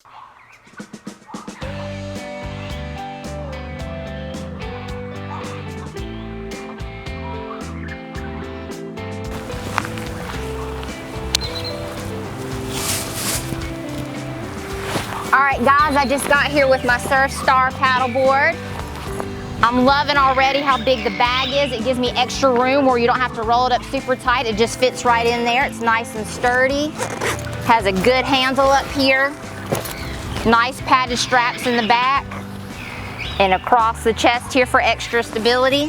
All right, guys, I just got here with my Surfstar paddleboard. I'm loving already how big the bag is. It gives me extra room where you don't have to roll it up super tight. It just fits right in there. It's nice and sturdy. Has a good handle up here. Nice padded straps in the back and across the chest here for extra stability.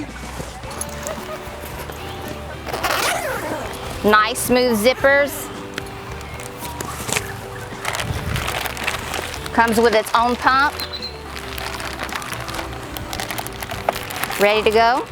Nice smooth zippers. Comes with its own pump. Ready to go.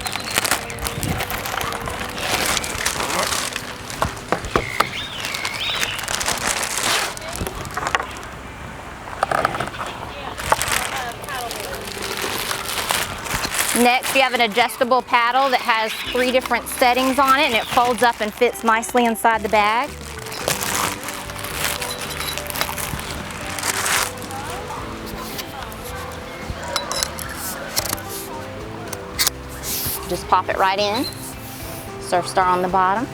Next, you have an adjustable paddle that has 3 different settings on it, and it folds up and fits nicely inside the bag. Just pop it right in. Surfstar on the bottom.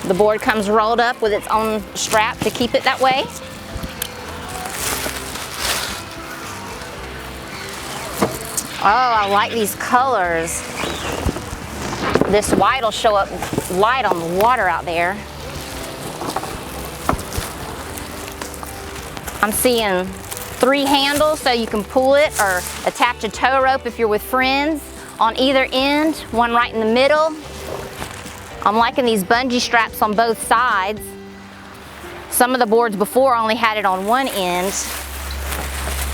The board comes rolled up with its own strap to keep it that way. Oh, I like these colors. This white will show up light on the water out there. I'm seeing 3 handles so you can pull it or attach a tow rope if you're with friends. On either end, one right in the middle. I'm liking these bungee straps on both sides. Some of the boards before only had it on one end.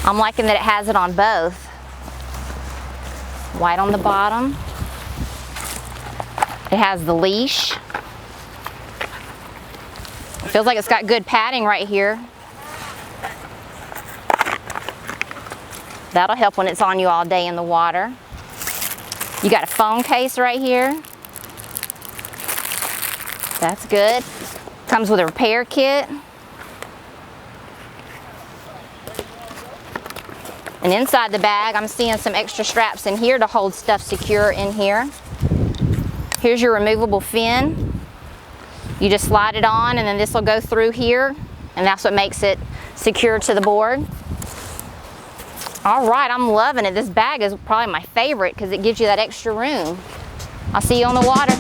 I'm liking that it has it on both. White on the bottom. It has the leash. It feels like it's got good padding right here. That'll help when it's on you all day in the water. You got a phone case right here. That's good. Comes with a repair kit. And inside the bag, I'm seeing some extra straps in here to hold stuff secure in here. Here's your removable fin. You just slide it on and then this will go through here, and that's what makes it secure to the board. All right, I'm loving it. This bag is probably my favorite because it gives you that extra room. I'll see you on the water.